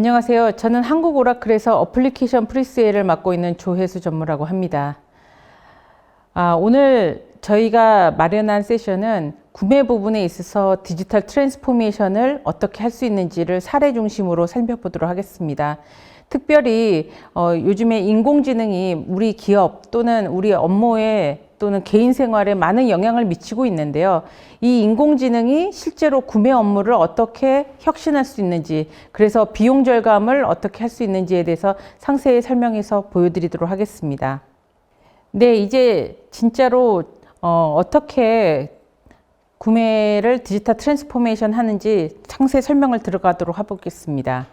안녕하세요. 저는 한국 오라클에서 어플리케이션 프리세일을 맡고 있는 조혜수 전무라고 합니다. 오늘 저희가 마련한 세션은 구매 부분에 있어서 디지털 트랜스포메이션을 어떻게 할 수 있는지를 사례 중심으로 살펴보도록 하겠습니다. 특별히 요즘에 인공지능이 우리 기업 또는 우리 업무에 또는 개인 생활에 많은 영향을 미치고 있는데요. 이 인공지능이 실제로 구매 업무를 어떻게 혁신할 수 있는지, 그래서 비용 절감을 어떻게 할 수 있는지에 대해서 상세히 설명해서 보여드리도록 하겠습니다. 네, 이제 진짜로 어떻게 구매를 디지털 트랜스포메이션 하는지 상세 설명을 들어가도록 해보겠습니다.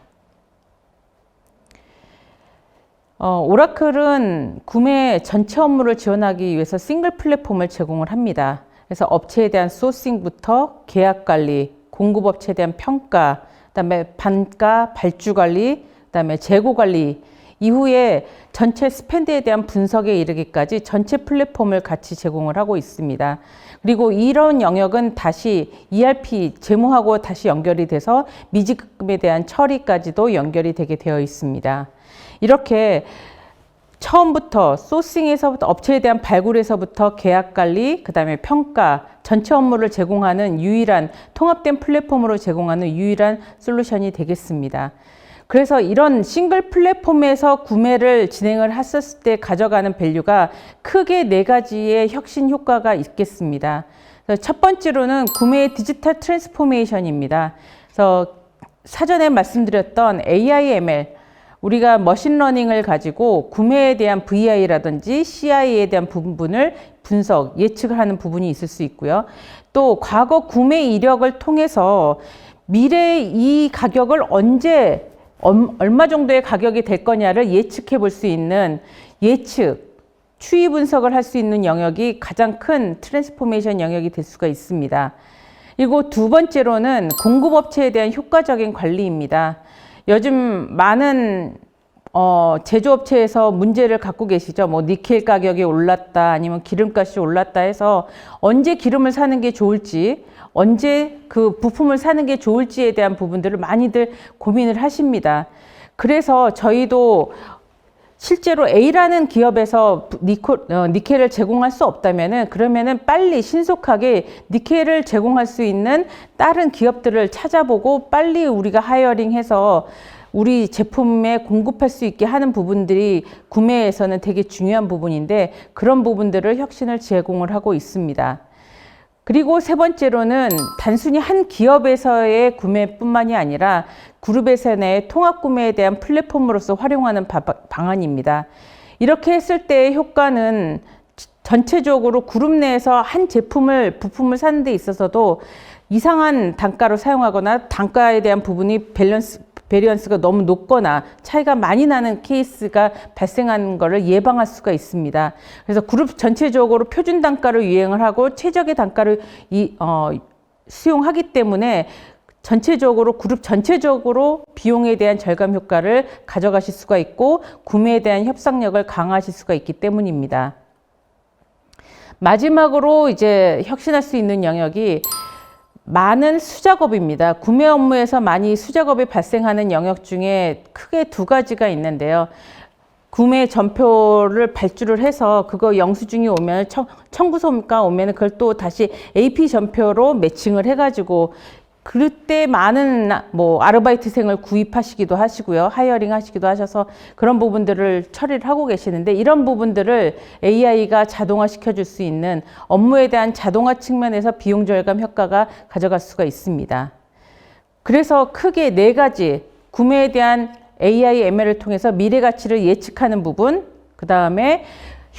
오라클은 구매 전체 업무를 지원하기 위해서 싱글 플랫폼을 제공을 합니다. 그래서 업체에 대한 소싱부터 계약 관리, 공급업체에 대한 평가, 그다음에 반가, 발주 관리, 그다음에 재고 관리, 이후에 전체 스펜드에 대한 분석에 이르기까지 전체 플랫폼을 같이 제공을 하고 있습니다. 그리고 이런 영역은 다시 ERP, 재무하고 다시 연결이 돼서 미지급금에 대한 처리까지도 연결이 되게 되어 있습니다. 이렇게 처음부터 소싱에서부터 업체에 대한 발굴에서부터 계약 관리, 그 다음에 평가, 전체 업무를 제공하는 유일한 통합된 플랫폼으로 제공하는 유일한 솔루션이 되겠습니다. 그래서 이런 싱글 플랫폼에서 구매를 진행을 했었을 때 가져가는 밸류가 크게 4가지의 혁신 효과가 있겠습니다. 첫 번째로는 구매의 디지털 트랜스포메이션입니다. 그래서 사전에 말씀드렸던 AI, ML, 우리가 머신러닝을 가지고 구매에 대한 VI라든지 CI에 대한 부분을 분석, 예측을 하는 부분이 있을 수 있고요. 또 과거 구매 이력을 통해서 미래의 이 가격을 언제 얼마 정도의 가격이 될 거냐를 예측해 볼 수 있는 예측, 추이 분석을 할 수 있는 영역이 가장 큰 트랜스포메이션 영역이 될 수가 있습니다. 그리고 두 번째로는 공급업체에 대한 효과적인 관리입니다. 요즘 많은 제조업체에서 문제를 갖고 계시죠. 뭐 니켈 가격이 올랐다, 아니면 기름값이 올랐다 해서 언제 기름을 사는 게 좋을지, 언제 그 부품을 사는 게 좋을지에 대한 부분들을 많이들 고민을 하십니다. 그래서 저희도 실제로 A라는 기업에서 니켈을 제공할 수 없다면은, 그러면은 빨리 신속하게 니켈을 제공할 수 있는 다른 기업들을 찾아보고 빨리 우리가 하이어링해서 우리 제품에 공급할 수 있게 하는 부분들이 구매에서는 되게 중요한 부분인데, 그런 부분들을 혁신을 제공을 하고 있습니다. 그리고 세 번째로는 단순히 한 기업에서의 구매뿐만이 아니라 그룹에서의 통합 구매에 대한 플랫폼으로서 활용하는 방안입니다. 이렇게 했을 때의 효과는 전체적으로 그룹 내에서 한 부품을 사는 데 있어서도 이상한 단가로 사용하거나 단가에 대한 부분이 베리언스가 너무 높거나 차이가 많이 나는 케이스가 발생하는 것을 예방할 수가 있습니다. 그래서 그룹 전체적으로 표준 단가를 유행을 하고 최적의 단가를 수용하기 때문에 그룹 전체적으로 비용에 대한 절감 효과를 가져가실 수가 있고 구매에 대한 협상력을 강화하실 수가 있기 때문입니다. 마지막으로 이제 혁신할 수 있는 영역이 많은 수작업입니다. 구매 업무에서 많이 수작업이 발생하는 영역 중에 크게 2가지가 있는데요. 구매 전표를 발주를 해서 그거 영수증이 오면 청구서가 오면 그걸 또 다시 AP 전표로 매칭을 해가지고 그때 많은 아르바이트생을 구입하시기도 하시고요. 하이어링 하시기도 하셔서 그런 부분들을 처리를 하고 계시는데, 이런 부분들을 AI가 자동화 시켜줄 수 있는 업무에 대한 자동화 측면에서 비용 절감 효과가 가져갈 수가 있습니다. 그래서 크게 4가지 구매에 대한 AI, ML을 통해서 미래 가치를 예측하는 부분, 그 다음에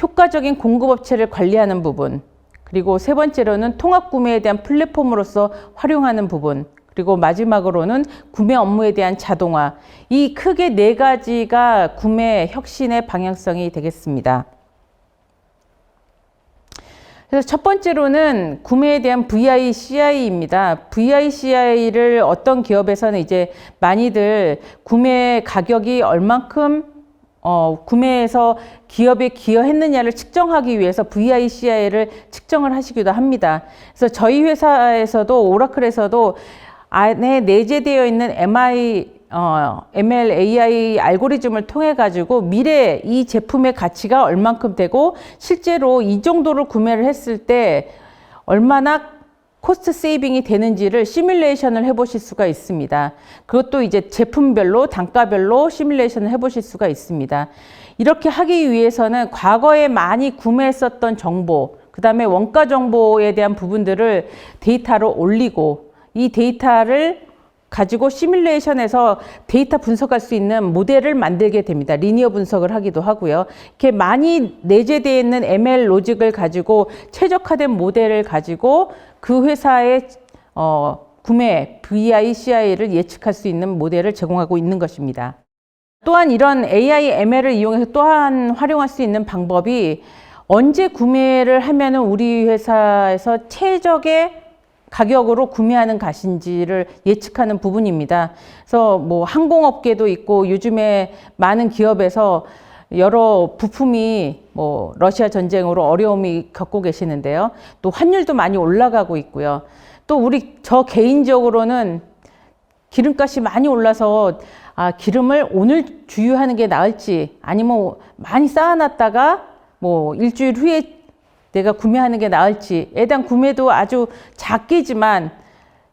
효과적인 공급업체를 관리하는 부분, 그리고 세 번째로는 통합 구매에 대한 플랫폼으로서 활용하는 부분, 그리고 마지막으로는 구매 업무에 대한 자동화. 이 크게 4가지가 구매 혁신의 방향성이 되겠습니다. 그래서 첫 번째로는 구매에 대한 VI-CI입니다. VI-CI를 어떤 기업에서는 이제 많이들 구매 가격이 얼만큼 구매해서 기업에 기여했느냐를 측정하기 위해서 VI-CI를 측정을 하시기도 합니다. 그래서 저희 회사에서도 오라클에서도 안에 내재되어 있는 ML AI 알고리즘을 통해 가지고 미래 이 제품의 가치가 얼만큼 되고 실제로 이 정도를 구매를 했을 때 얼마나 코스트 세이빙이 되는지를 시뮬레이션을 해보실 수가 있습니다. 그것도 이제 제품별로 단가별로 시뮬레이션을 해보실 수가 있습니다. 이렇게 하기 위해서는 과거에 많이 구매했었던 정보, 그 다음에 원가 정보에 대한 부분들을 데이터로 올리고 이 데이터를 가지고 시뮬레이션에서 데이터 분석할 수 있는 모델을 만들게 됩니다. 리니어 분석을 하기도 하고요. 이렇게 많이 내재되어 있는 ML 로직을 가지고 최적화된 모델을 가지고 그 회사의 구매 VI, CI를 예측할 수 있는 모델을 제공하고 있는 것입니다. 또한 이런 AI, ML을 이용해서 또한 활용할 수 있는 방법이 언제 구매를 하면은 우리 회사에서 최적의 가격으로 구매하는 것인지를 예측하는 부분입니다. 그래서 뭐 항공업계도 있고 요즘에 많은 기업에서 여러 부품이 뭐 러시아 전쟁으로 어려움이 겪고 계시는데요. 또 환율도 많이 올라가고 있고요. 또 저 개인적으로는 기름값이 많이 올라서 기름을 오늘 주유하는 게 나을지 아니면 많이 쌓아놨다가 뭐 일주일 후에 내가 구매하는 게 나을지에 대한 구매도 아주 작게지만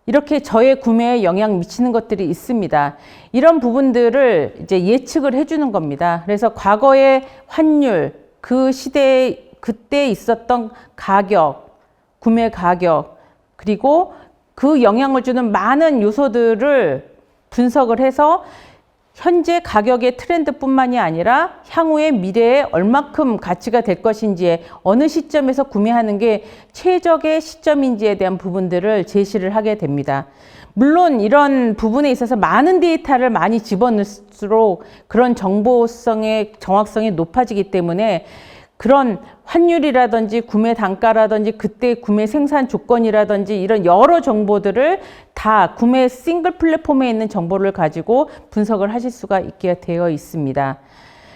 이렇게 저의 구매에 영향 미치는 것들이 있습니다. 이런 부분들을 이제 예측을 해주는 겁니다. 그래서 과거의 환율, 그 시대에 그때 있었던 가격, 구매 가격, 그리고 그 영향을 주는 많은 요소들을 분석을 해서 현재 가격의 트렌드뿐만이 아니라 향후의 미래에 얼마큼 가치가 될 것인지에 어느 시점에서 구매하는 게 최적의 시점인지에 대한 부분들을 제시를 하게 됩니다. 물론 이런 부분에 있어서 많은 데이터를 많이 집어넣을수록 그런 정보성의 정확성이 높아지기 때문에 그런 환율이라든지 구매 단가라든지 그때 구매 생산 조건이라든지 이런 여러 정보들을 다 구매 싱글 플랫폼에 있는 정보를 가지고 분석을 하실 수가 있게 되어 있습니다.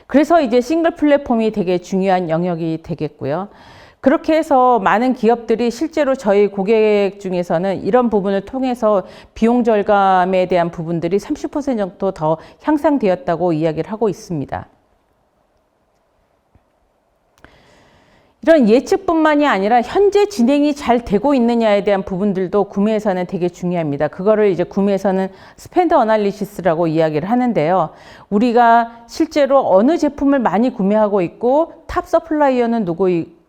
그래서 이제 싱글 플랫폼이 되게 중요한 영역이 되겠고요. 그렇게 해서 많은 기업들이 실제로 저희 고객 중에서는 이런 부분을 통해서 비용 절감에 대한 부분들이 30% 정도 더 향상되었다고 이야기를 하고 있습니다. 이런 예측뿐만이 아니라 현재 진행이 잘 되고 있느냐에 대한 부분들도 구매에서는 되게 중요합니다. 그거를 이제 구매에서는 스펜드 어널리시스라고 이야기를 하는데요. 우리가 실제로 어느 제품을 많이 구매하고 있고 탑 서플라이어는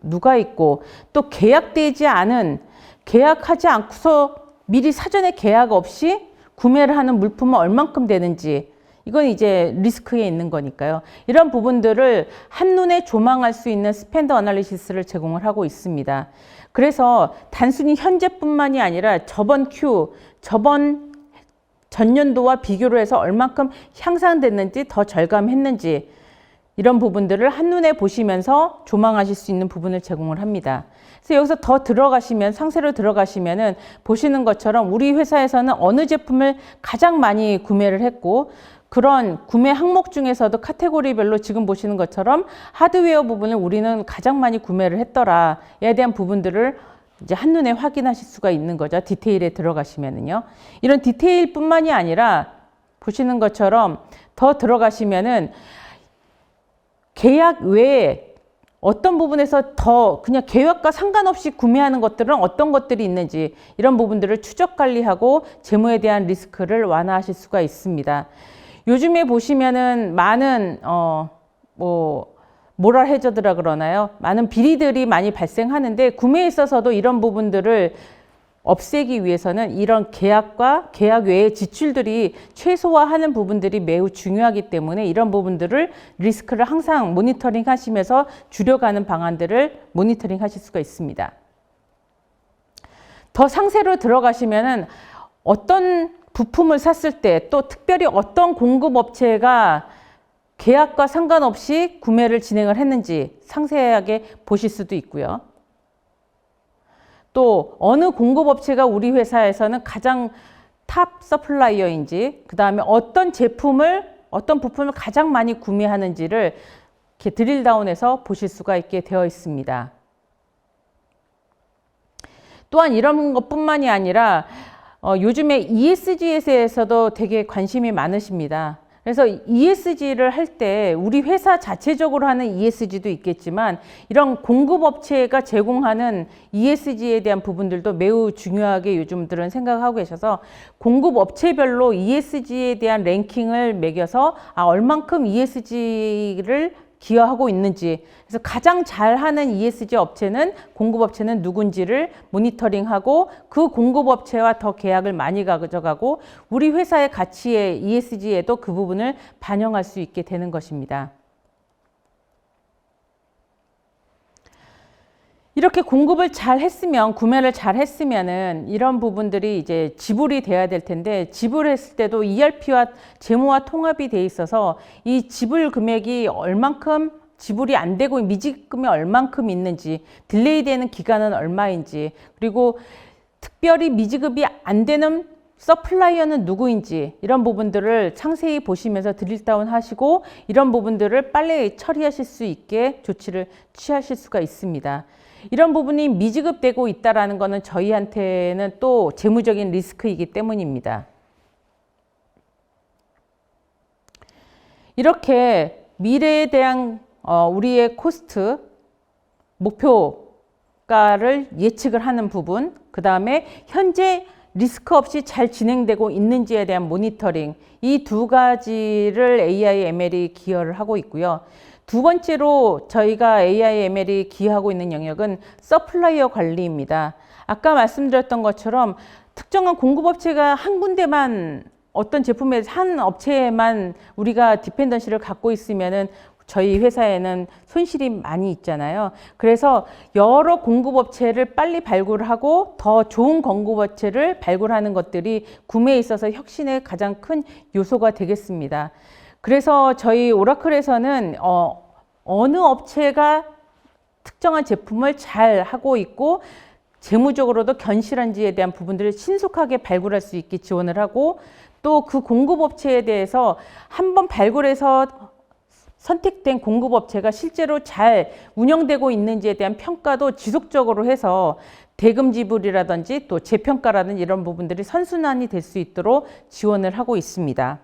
누가 있고 또 계약되지 않은 계약하지 않고서 미리 사전에 계약 없이 구매를 하는 물품은 얼만큼 되는지 이건 이제 리스크에 있는 거니까요. 이런 부분들을 한눈에 조망할 수 있는 스펜드 어널리시스를 제공을 하고 있습니다. 그래서 단순히 현재뿐만이 아니라 저번 전년도와 비교를 해서 얼만큼 향상됐는지 더 절감했는지 이런 부분들을 한눈에 보시면서 조망하실 수 있는 부분을 제공을 합니다. 그래서 여기서 더 들어가시면 상세로 들어가시면은 보시는 것처럼 우리 회사에서는 어느 제품을 가장 많이 구매를 했고 그런 구매 항목 중에서도 카테고리별로 지금 보시는 것처럼 하드웨어 부분을 우리는 가장 많이 구매를 했더라에 대한 부분들을 이제 한눈에 확인하실 수가 있는 거죠. 디테일에 들어가시면은요. 이런 디테일뿐만이 아니라 보시는 것처럼 더 들어가시면은 계약 외에 어떤 부분에서 더 그냥 계획과 상관없이 구매하는 것들은 어떤 것들이 있는지 이런 부분들을 추적 관리하고 재무에 대한 리스크를 완화하실 수가 있습니다. 요즘에 보시면은 많은 모럴 해저드라 그러나요? 많은 비리들이 많이 발생하는데 구매에 있어서도 이런 부분들을 없애기 위해서는 이런 계약과 계약 외의 지출들이 최소화하는 부분들이 매우 중요하기 때문에 이런 부분들을 리스크를 항상 모니터링 하시면서 줄여가는 방안들을 모니터링 하실 수가 있습니다. 더 상세로 들어가시면은 어떤 부품을 샀을 때 또 특별히 어떤 공급업체가 계약과 상관없이 구매를 진행을 했는지 상세하게 보실 수도 있고요. 또 어느 공급업체가 우리 회사에서는 가장 탑 서플라이어인지 그 다음에 어떤 부품을 가장 많이 구매하는지를 이렇게 드릴다운해서 보실 수가 있게 되어 있습니다. 또한 이런 것뿐만이 아니라 요즘에 ESG에서도 되게 관심이 많으십니다. 그래서 ESG를 할 때 우리 회사 자체적으로 하는 ESG도 있겠지만 이런 공급업체가 제공하는 ESG에 대한 부분들도 매우 중요하게 요즘들은 생각하고 계셔서 공급업체별로 ESG에 대한 랭킹을 매겨서 얼만큼 ESG를 기여하고 있는지, 그래서 가장 잘하는 ESG 업체는 공급업체는 누군지를 모니터링하고 그 공급업체와 더 계약을 많이 가져가고 우리 회사의 가치의 ESG에도 그 부분을 반영할 수 있게 되는 것입니다. 이렇게 공급을 잘 했으면, 구매를 잘 했으면은 이런 부분들이 이제 지불이 돼야 될 텐데, 지불했을 때도 ERP와 재무와 통합이 돼 있어서 이 지불 금액이 얼만큼 지불이 안 되고 미지급금이 얼만큼 있는지, 딜레이 되는 기간은 얼마인지, 그리고 특별히 미지급이 안 되는 서플라이어는 누구인지, 이런 부분들을 상세히 보시면서 드릴다운 하시고 이런 부분들을 빨리 처리하실 수 있게 조치를 취하실 수가 있습니다. 이런 부분이 미지급되고 있다는 것은 저희한테는 또 재무적인 리스크이기 때문입니다. 이렇게 미래에 대한 우리의 코스트, 목표가를 예측을 하는 부분, 그 다음에 현재 리스크 없이 잘 진행되고 있는지에 대한 모니터링, 이 두 가지를 AI ML이 기여를 하고 있고요. 두 번째로 저희가 AI ML이 기여하고 있는 영역은 서플라이어 관리입니다. 아까 말씀드렸던 것처럼 특정한 공급업체가 한 군데만, 어떤 제품의 한 업체에만 우리가 디펜던시를 갖고 있으면은 저희 회사에는 손실이 많이 있잖아요. 그래서 여러 공급업체를 빨리 발굴하고 더 좋은 공급업체를 발굴하는 것들이 구매에 있어서 혁신의 가장 큰 요소가 되겠습니다. 그래서 저희 오라클에서는 어느 업체가 특정한 제품을 잘 하고 있고 재무적으로도 견실한지에 대한 부분들을 신속하게 발굴할 수 있게 지원을 하고, 또 그 공급업체에 대해서 한번 발굴해서 선택된 공급업체가 실제로 잘 운영되고 있는지에 대한 평가도 지속적으로 해서 대금 지불이라든지 또 재평가라든지 이런 부분들이 선순환이 될 수 있도록 지원을 하고 있습니다.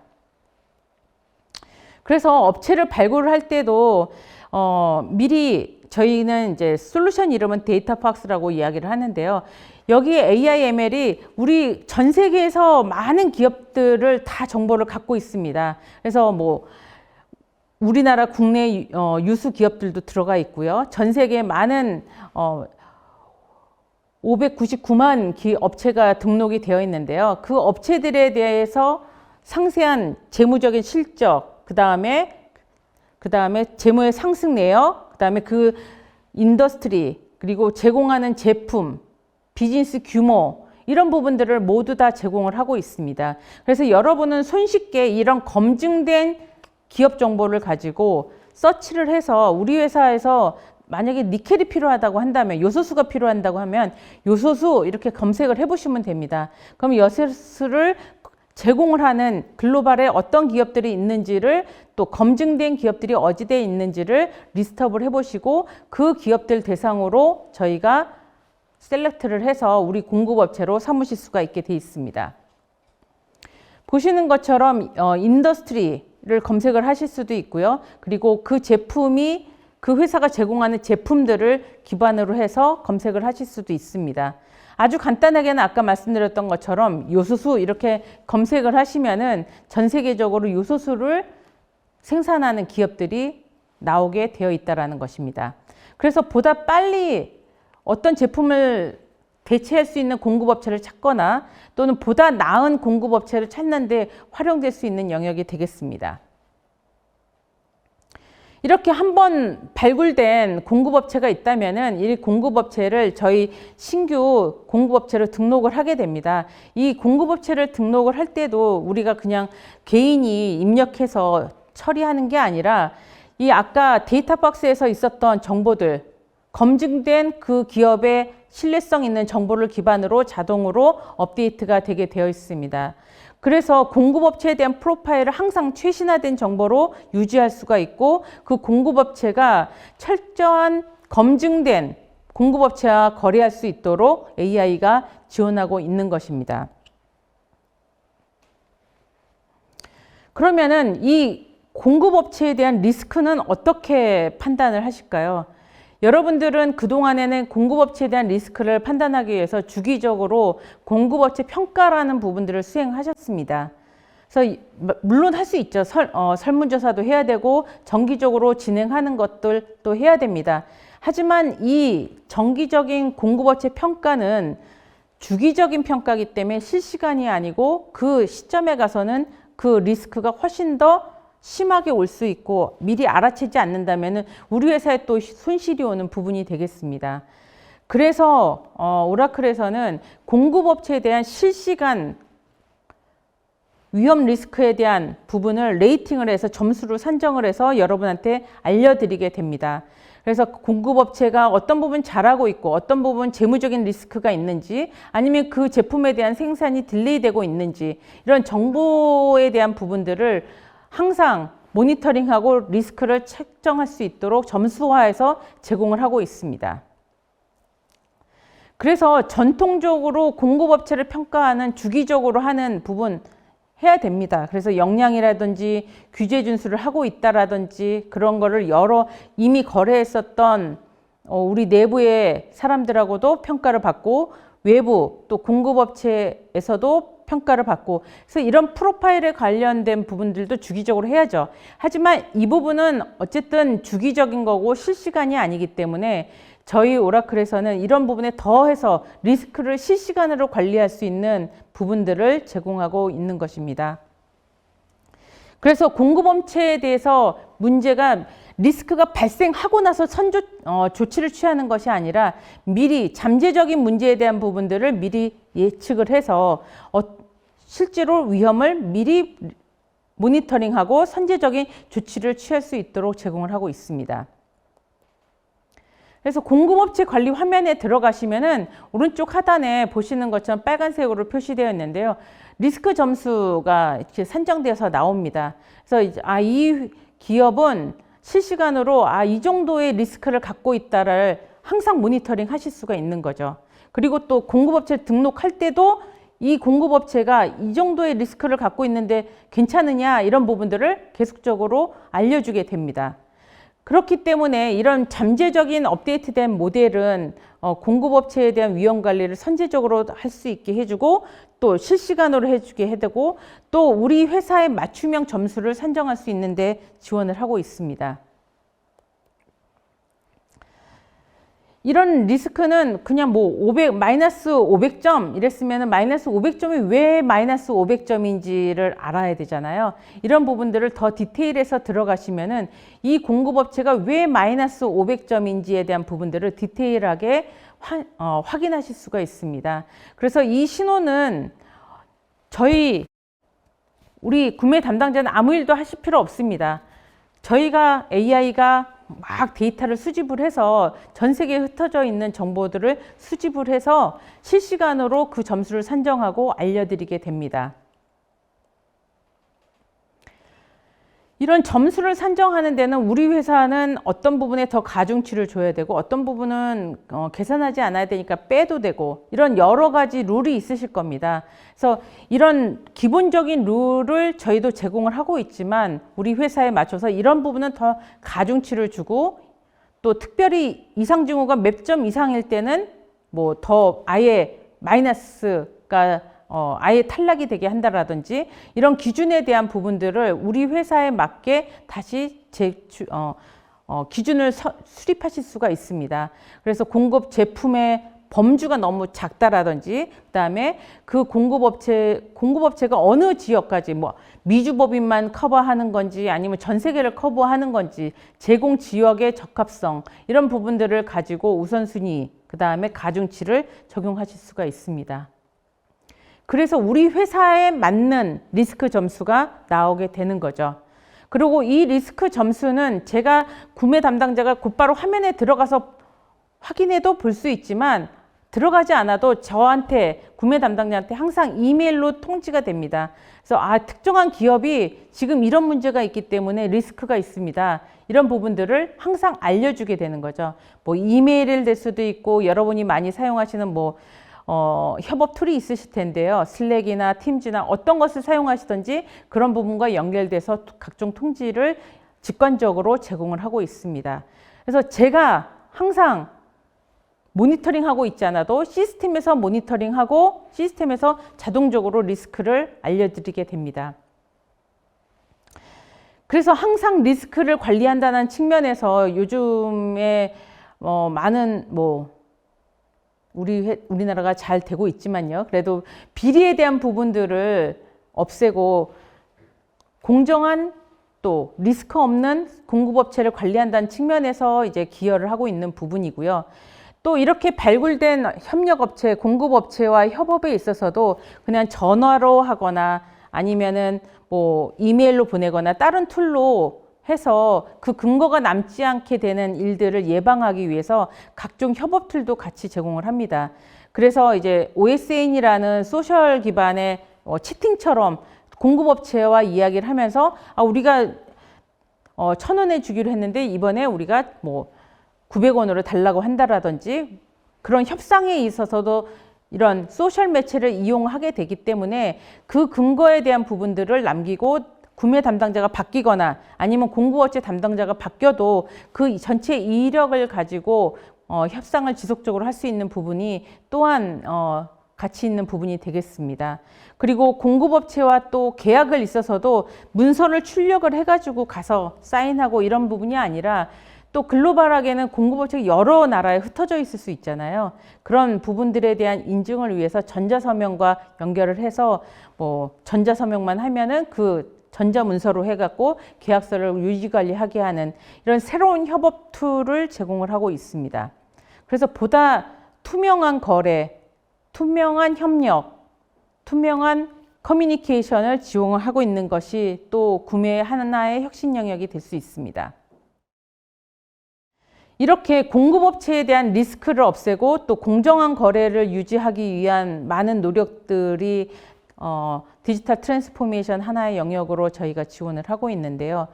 그래서 업체를 발굴할 때도 미리 저희는 이제 솔루션 이름은 데이터 박스라고 이야기를 하는데요. 여기에 AI ML이 우리 전 세계에서 많은 기업들을 다 정보를 갖고 있습니다. 그래서 뭐 우리나라 국내 유수 기업들도 들어가 있고요. 전 세계에 많은 599만 업체가 등록이 되어 있는데요. 그 업체들에 대해서 상세한 재무적인 실적, 그 다음에 재무의 상승 내역, 그 다음에 그 인더스트리, 그리고 제공하는 제품, 비즈니스 규모, 이런 부분들을 모두 다 제공을 하고 있습니다. 그래서 여러분은 손쉽게 이런 검증된 기업 정보를 가지고 서치를 해서 우리 회사에서 만약에 니켈이 필요하다고 한다면, 요소수가 필요한다고 하면 요소수 이렇게 검색을 해보시면 됩니다. 그럼 요소수를 제공을 하는 글로벌에 어떤 기업들이 있는지를, 또 검증된 기업들이 어디에 있는지를 리스트업을 해보시고 그 기업들 대상으로 저희가 셀렉트를 해서 우리 공급업체로 삼으실 수가 있게 돼 있습니다. 보시는 것처럼 인더스트리를 검색을 하실 수도 있고요. 그리고 그 제품이 그 회사가 제공하는 제품들을 기반으로 해서 검색을 하실 수도 있습니다. 아주 간단하게는 아까 말씀드렸던 것처럼 요소수 이렇게 검색을 하시면은 전 세계적으로 요소수를 생산하는 기업들이 나오게 되어 있다는 것입니다. 그래서 보다 빨리 어떤 제품을 대체할 수 있는 공급업체를 찾거나 또는 보다 나은 공급업체를 찾는 데 활용될 수 있는 영역이 되겠습니다. 이렇게 한번 발굴된 공급업체가 있다면은 이 공급업체를 저희 신규 공급업체로 등록을 하게 됩니다. 이 공급업체를 등록을 할 때도 우리가 그냥 개인이 입력해서 처리하는 게 아니라 이 아까 데이터 박스에서 있었던 정보들, 검증된 그 기업의 신뢰성 있는 정보를 기반으로 자동으로 업데이트가 되게 되어 있습니다. 그래서 공급업체에 대한 프로파일을 항상 최신화된 정보로 유지할 수가 있고, 그 공급업체가 철저한 검증된 공급업체와 거래할 수 있도록 AI가 지원하고 있는 것입니다. 그러면은 이 공급업체에 대한 리스크는 어떻게 판단을 하실까요? 여러분들은 그동안에는 공급업체에 대한 리스크를 판단하기 위해서 주기적으로 공급업체 평가라는 부분들을 수행하셨습니다. 그래서 물론 할 수 있죠. 설문조사도 해야 되고 정기적으로 진행하는 것들도 해야 됩니다. 하지만 이 정기적인 공급업체 평가는 주기적인 평가이기 때문에 실시간이 아니고 그 시점에 가서는 그 리스크가 훨씬 더 심하게 올 수 있고 미리 알아채지 않는다면 우리 회사에 또 손실이 오는 부분이 되겠습니다. 그래서 오라클에서는 공급업체에 대한 실시간 위험 리스크에 대한 부분을 레이팅을 해서 점수를 산정을 해서 여러분한테 알려드리게 됩니다. 그래서 공급업체가 어떤 부분 잘하고 있고 어떤 부분 재무적인 리스크가 있는지 아니면 그 제품에 대한 생산이 딜레이되고 있는지 이런 정보에 대한 부분들을 항상 모니터링하고 리스크를 책정할 수 있도록 점수화해서 제공을 하고 있습니다. 그래서 전통적으로 공급업체를 평가하는 주기적으로 하는 부분 해야 됩니다. 그래서 역량이라든지 규제 준수를 하고 있다라든지 그런 거를 이미 거래했었던 우리 내부의 사람들하고도 평가를 받고 외부 또 공급업체에서도 평가를 받고 그래서 이런 프로파일에 관련된 부분들도 주기적으로 해야죠. 하지만 이 부분은 어쨌든 주기적인 거고 실시간이 아니기 때문에 저희 오라클에서는 이런 부분에 더해서 리스크를 실시간으로 관리할 수 있는 부분들을 제공하고 있는 것입니다. 그래서 공급업체에 대해서 문제가 리스크가 발생하고 나서 조치를 취하는 것이 아니라 미리 잠재적인 문제에 대한 부분들을 미리 예측을 해서 실제로 위험을 미리 모니터링하고 선제적인 조치를 취할 수 있도록 제공을 하고 있습니다. 그래서 공급업체 관리 화면에 들어가시면은 오른쪽 하단에 보시는 것처럼 빨간색으로 표시되어 있는데요. 리스크 점수가 이렇게 산정되어서 나옵니다. 그래서 이제 이 기업은 실시간으로 이 정도의 리스크를 갖고 있다를 항상 모니터링 하실 수가 있는 거죠. 그리고 또 공급업체 등록할 때도 이 공급업체가 이 정도의 리스크를 갖고 있는데 괜찮으냐 이런 부분들을 계속적으로 알려주게 됩니다. 그렇기 때문에 이런 잠재적인 업데이트된 모델은 공급업체에 대한 위험 관리를 선제적으로 할 수 있게 해주고 또 실시간으로 해주게 해주고 또 우리 회사의 맞춤형 점수를 산정할 수 있는데 지원을 하고 있습니다. 이런 리스크는 그냥 마이너스 500점 이랬으면 마이너스 500점이 왜 마이너스 500점인지를 알아야 되잖아요. 이런 부분들을 더 디테일해서 들어가시면은 이 공급업체가 왜 마이너스 500점인지에 대한 부분들을 디테일하게 확인하실 수가 있습니다. 그래서 이 신호는 우리 구매 담당자는 아무 일도 하실 필요 없습니다. 저희가 AI가 막 데이터를 수집을 해서 전 세계에 흩어져 있는 정보들을 수집을 해서 실시간으로 그 점수를 산정하고 알려드리게 됩니다. 이런 점수를 산정하는 데는 우리 회사는 어떤 부분에 더 가중치를 줘야 되고 어떤 부분은 계산하지 않아야 되니까 빼도 되고 이런 여러 가지 룰이 있으실 겁니다. 그래서 이런 기본적인 룰을 저희도 제공을 하고 있지만 우리 회사에 맞춰서 이런 부분은 더 가중치를 주고 또 특별히 이상 징후가 몇 점 이상일 때는 더 아예 마이너스가 아예 탈락이 되게 한다라든지 이런 기준에 대한 부분들을 우리 회사에 맞게 다시 기준을 수립하실 수가 있습니다. 그래서 공급 제품의 범주가 너무 작다라든지 그다음에 그 공급업체가 어느 지역까지 미주법인만 커버하는 건지 아니면 전 세계를 커버하는 건지 제공 지역의 적합성 이런 부분들을 가지고 우선순위 그다음에 가중치를 적용하실 수가 있습니다. 그래서 우리 회사에 맞는 리스크 점수가 나오게 되는 거죠. 그리고 이 리스크 점수는 제가 구매 담당자가 곧바로 화면에 들어가서 확인해도 볼 수 있지만 들어가지 않아도 저한테 구매 담당자한테 항상 이메일로 통지가 됩니다. 그래서 특정한 기업이 지금 이런 문제가 있기 때문에 리스크가 있습니다. 이런 부분들을 항상 알려주게 되는 거죠. 이메일일 될 수도 있고 여러분이 많이 사용하시는 협업 툴이 있으실 텐데요. 슬랙이나 팀즈나 어떤 것을 사용하시든지 그런 부분과 연결돼서 각종 통지를 직관적으로 제공을 하고 있습니다. 그래서 제가 항상 모니터링하고 있지 않아도 시스템에서 모니터링하고 시스템에서 자동적으로 리스크를 알려드리게 됩니다. 그래서 항상 리스크를 관리한다는 측면에서 요즘에 많은 우리나라가 잘 되고 있지만요. 그래도 비리에 대한 부분들을 없애고 공정한 또 리스크 없는 공급업체를 관리한다는 측면에서 이제 기여를 하고 있는 부분이고요. 또 이렇게 발굴된 협력업체, 공급업체와 협업에 있어서도 그냥 전화로 하거나 아니면은 이메일로 보내거나 다른 툴로 해서 그 근거가 남지 않게 되는 일들을 예방하기 위해서 각종 협업 툴도 같이 제공을 합니다. 그래서 이제 OSN이라는 소셜 기반의 채팅처럼 공급업체와 이야기를 하면서 우리가 1,000원에 주기로 했는데 이번에 우리가 900원으로 달라고 한다라든지 그런 협상에 있어서도 이런 소셜 매체를 이용하게 되기 때문에 그 근거에 대한 부분들을 남기고 구매 담당자가 바뀌거나 아니면 공급업체 담당자가 바뀌어도 그 전체 이력을 가지고 협상을 지속적으로 할 수 있는 부분이 또한 가치 있는 부분이 되겠습니다. 그리고 공급업체와 또 계약을 있어서도 문서를 출력을 해가지고 가서 사인하고 이런 부분이 아니라 또 글로벌하게는 공급업체가 여러 나라에 흩어져 있을 수 있잖아요. 그런 부분들에 대한 인증을 위해서 전자서명과 연결을 해서 전자서명만 하면은 그 전자문서로 해갖고 계약서를 유지관리하게 하는 이런 새로운 협업 툴을 제공을 하고 있습니다. 그래서 보다 투명한 거래, 투명한 협력, 투명한 커뮤니케이션을 지원을 하고 있는 것이 또 구매의 하나의 혁신 영역이 될 수 있습니다. 이렇게 공급업체에 대한 리스크를 없애고 또 공정한 거래를 유지하기 위한 많은 노력들이 디지털 트랜스포메이션 하나의 영역으로 저희가 지원을 하고 있는데요.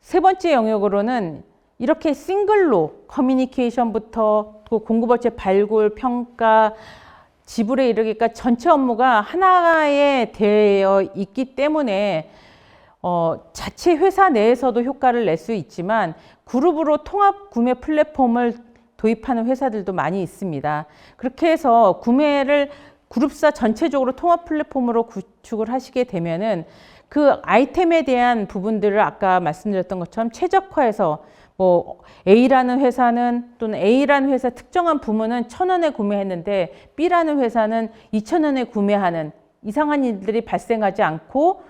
세 번째 영역으로는 이렇게 싱글로 커뮤니케이션부터 또 공급업체 발굴, 평가, 지불에 이르기까지 전체 업무가 하나에 되어 있기 때문에 자체 회사 내에서도 효과를 낼 수 있지만 그룹으로 통합 구매 플랫폼을 도입하는 회사들도 많이 있습니다. 그렇게 해서 구매를 그룹사 전체적으로 통합 플랫폼으로 구축을 하시게 되면은 그 아이템에 대한 부분들을 아까 말씀드렸던 것처럼 최적화해서 A라는 회사는 또는 A라는 회사 특정한 부문은 1,000원에 구매했는데 B라는 회사는 2,000원에 구매하는 이상한 일들이 발생하지 않고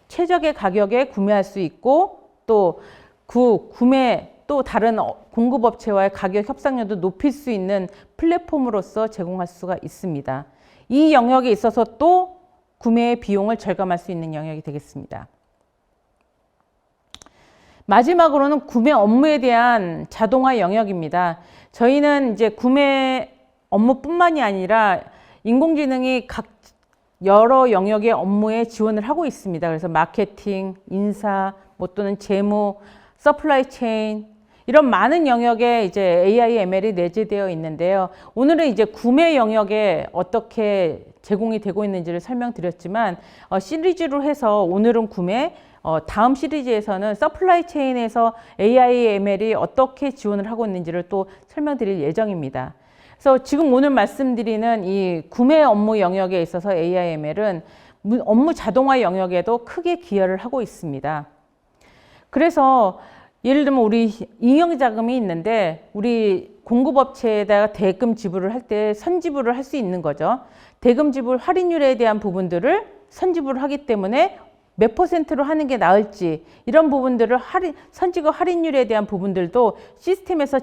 최적의 가격에 구매할 수 있고 또 그 구매 또 다른 공급업체와의 가격 협상력도 높일 수 있는 플랫폼으로서 제공할 수가 있습니다. 이 영역에 있어서 또 구매의 비용을 절감할 수 있는 영역이 되겠습니다. 마지막으로는 구매 업무에 대한 자동화 영역입니다. 저희는 이제 구매 업무뿐만이 아니라 인공지능이 각 여러 영역의 업무에 지원을 하고 있습니다. 그래서 마케팅, 인사, 또는 재무, 서플라이 체인 이런 많은 영역에 이제 AI, ML이 내재되어 있는데요. 오늘은 이제 구매 영역에 어떻게 제공이 되고 있는지를 설명드렸지만 시리즈로 해서 오늘은 구매, 다음 시리즈에서는 서플라이 체인에서 AI, ML이 어떻게 지원을 하고 있는지를 또 설명드릴 예정입니다. 그래서 지금 오늘 말씀드리는 이 구매 업무 영역에 있어서 AI, ML은 업무 자동화 영역에도 크게 기여를 하고 있습니다. 그래서 예를 들면 우리 잉여자금이 있는데 우리 공급업체에다가 대금 지불을 할 때 선지불을 할 수 있는 거죠. 대금 지불 할인율에 대한 부분들을 선지불을 하기 때문에 몇 %로 하는 게 나을지 이런 부분들을 선지급 할인율에 대한 부분들도 시스템에서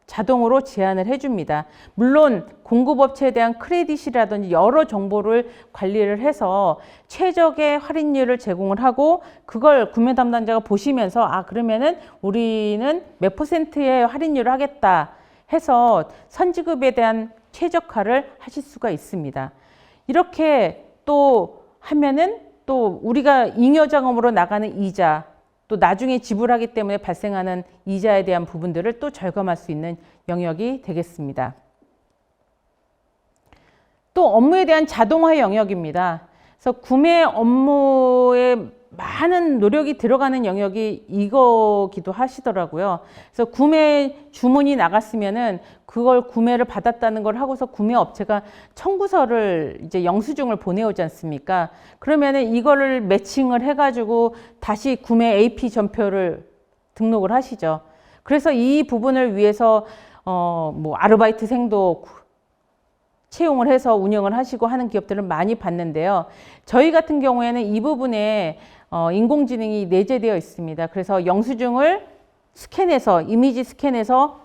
자동으로 제한을 해줍니다. 물론 공급업체에 대한 크레딧이라든지 여러 정보를 관리를 해서 최적의 할인율을 제공을 하고 그걸 구매 담당자가 보시면서 그러면은 우리는 몇 %의 할인율을 하겠다 해서 선지급에 대한 최적화를 하실 수가 있습니다. 이렇게 또 하면은 또 우리가 잉여자금으로 나가는 이자 또 나중에 지불하기 때문에 발생하는 이자에 대한 부분들을 또 절감할 수 있는 영역이 되겠습니다. 또 업무에 대한 자동화 영역입니다. 그래서 구매 업무에 많은 노력이 들어가는 영역이 이거기도 하시더라고요. 그래서 구매 주문이 나갔으면은 그걸 구매를 받았다는 걸 하고서 구매 업체가 청구서를 이제 영수증을 보내오지 않습니까? 그러면은 이거를 매칭을 해가지고 다시 구매 AP 전표를 등록을 하시죠. 그래서 이 부분을 위해서 뭐 아르바이트생도 채용을 해서 운영을 하시고 하는 기업들을 많이 봤는데요. 저희 같은 경우에는 이 부분에 인공지능이 내재되어 있습니다. 그래서 영수증을 스캔해서 이미지 스캔해서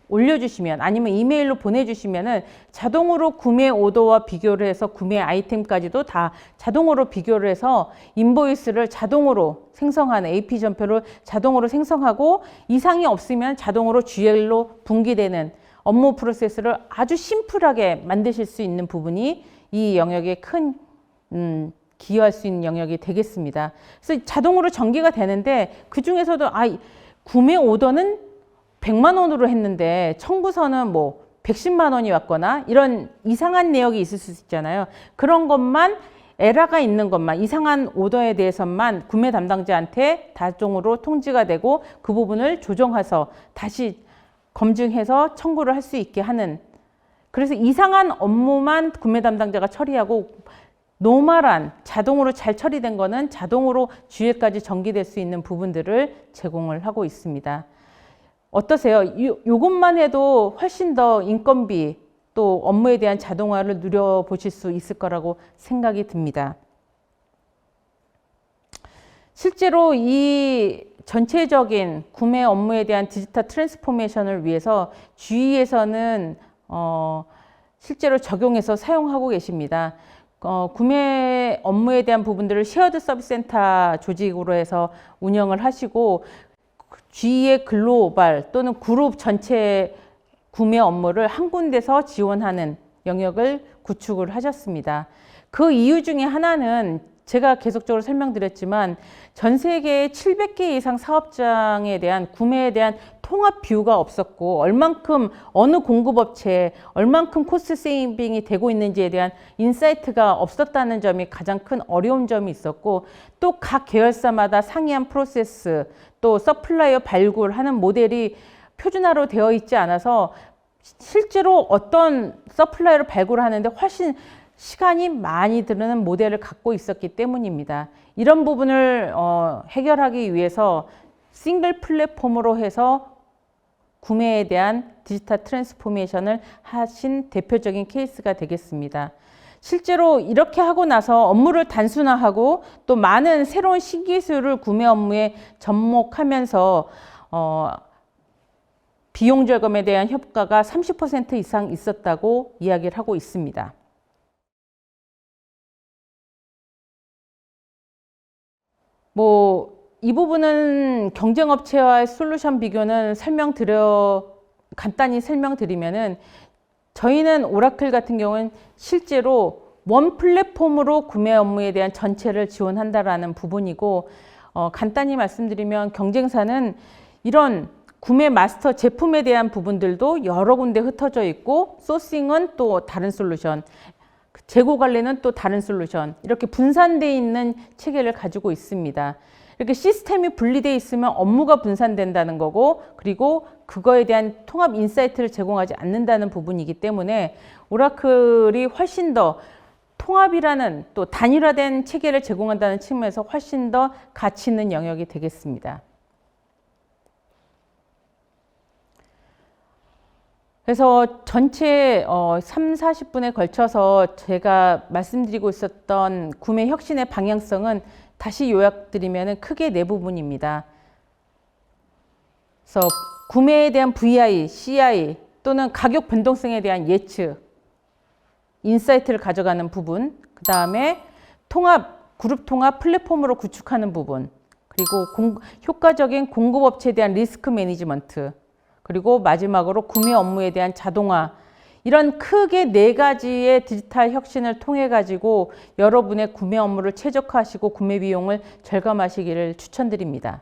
올려주시면 아니면 이메일로 보내주시면은 자동으로 구매 오더와 비교를 해서 구매 아이템까지도 다 자동으로 비교를 해서 인보이스를 자동으로 생성하는 AP 전표를 자동으로 생성하고 이상이 없으면 자동으로 GL로 분기되는 업무 프로세스를 아주 심플하게 만드실 수 있는 부분이 이 영역에 큰 기여할 수 있는 영역이 되겠습니다. 그래서 자동으로 전개가 되는데 그 중에서도 구매 오더는 100만 원으로 했는데 청구서는 뭐 110만 원이 왔거나 이런 이상한 내역이 있을 수 있잖아요. 그런 것만 에러가 있는 것만 이상한 오더에 대해서만 구매 담당자한테 자동으로 통지가 되고 그 부분을 조정해서 다시 검증해서 청구를 할 수 있게 하는, 그래서 이상한 업무만 구매 담당자가 처리하고 노멀한 자동으로 잘 처리된 거는 자동으로 GL까지 전기될 수 있는 부분들을 제공을 하고 있습니다. 어떠세요? 요것만 해도 훨씬 더 인건비 또 업무에 대한 자동화를 누려보실 수 있을 거라고 생각이 듭니다. 실제로 이 전체적인 구매 업무에 대한 디지털 트랜스포메이션을 위해서 GE에서는 실제로 적용해서 사용하고 계십니다. 구매 업무에 대한 부분들을 쉐어드 서비스 센터 조직으로 해서 운영을 하시고 GE의 글로벌 또는 그룹 전체 구매 업무를 한 군데서 지원하는 영역을 구축을 하셨습니다. 그 이유 중에 하나는 제가 계속적으로 설명드렸지만 전 세계 700개 이상 사업장에 대한 구매에 대한 통합 뷰가 없었고 얼만큼 어느 공급업체에 얼만큼 코스트 세이빙이 되고 있는지에 대한 인사이트가 없었다는 점이 가장 큰 어려운 점이 있었고 또 각 계열사마다 상이한 프로세스 또 서플라이어 발굴하는 모델이 표준화로 되어 있지 않아서 실제로 어떤 서플라이어를 발굴하는데 훨씬 시간이 많이 드는 모델을 갖고 있었기 때문입니다. 이런 부분을 해결하기 위해서 싱글 플랫폼으로 해서 구매에 대한 디지털 트랜스포메이션을 하신 대표적인 케이스가 되겠습니다. 실제로 이렇게 하고 나서 업무를 단순화하고 또 많은 새로운 신기술을 구매 업무에 접목하면서 비용 절감에 대한 효과가 30% 이상 있었다고 이야기를 하고 있습니다. 이 부분은 경쟁업체와의 솔루션 비교는 간단히 설명드리면은 저희는 오라클 같은 경우는 실제로 원 플랫폼으로 구매 업무에 대한 전체를 지원한다라는 부분이고 간단히 말씀드리면 경쟁사는 이런 구매 마스터 제품에 대한 부분들도 여러 군데 흩어져 있고 소싱은 또 다른 솔루션, 재고 관리는 또 다른 솔루션 이렇게 분산되어 있는 체계를 가지고 있습니다. 이렇게 시스템이 분리되어 있으면 업무가 분산된다는 거고 그리고 그거에 대한 통합 인사이트를 제공하지 않는다는 부분이기 때문에 오라클이 훨씬 더 통합이라는 또 단일화된 체계를 제공한다는 측면에서 훨씬 더 가치 있는 영역이 되겠습니다. 그래서 전체 30-40분에 걸쳐서 제가 말씀드리고 있었던 구매 혁신의 방향성은 다시 요약드리면 크게 네 부분입니다. 그래서 구매에 대한 VI, CI 또는 가격 변동성에 대한 예측, 인사이트를 가져가는 부분, 그 다음에 그룹 통합 플랫폼으로 구축하는 부분, 그리고 효과적인 공급업체에 대한 리스크 매니지먼트, 그리고 마지막으로 구매 업무에 대한 자동화, 이런 크게 네 가지의 디지털 혁신을 통해 가지고 여러분의 구매 업무를 최적화하시고 구매 비용을 절감하시기를 추천드립니다.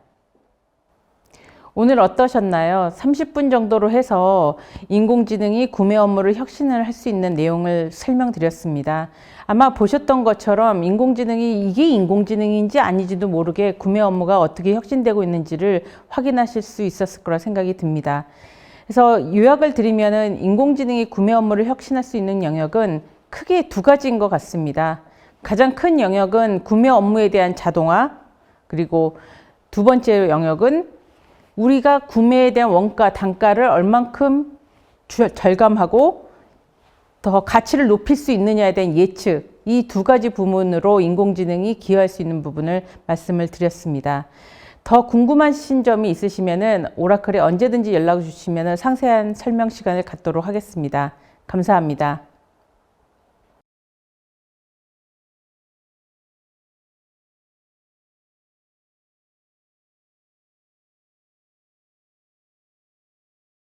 오늘 어떠셨나요? 30분 정도로 해서 인공지능이 구매 업무를 혁신을 할 수 있는 내용을 설명드렸습니다. 아마 보셨던 것처럼 인공지능이 이게 인공지능인지 아닌지도 모르게 구매 업무가 어떻게 혁신되고 있는지를 확인하실 수 있었을 거라 생각이 듭니다. 그래서 요약을 드리면은 인공지능이 구매 업무를 혁신할 수 있는 영역은 크게 두 가지인 것 같습니다. 가장 큰 영역은 구매 업무에 대한 자동화, 그리고 두 번째 영역은 우리가 구매에 대한 원가, 단가를 얼만큼 절감하고 더 가치를 높일 수 있느냐에 대한 예측, 이 두 가지 부분으로 인공지능이 기여할 수 있는 부분을 말씀을 드렸습니다. 더 궁금하신 점이 있으시면은 오라클에 언제든지 연락 주시면 상세한 설명 시간을 갖도록 하겠습니다. 감사합니다.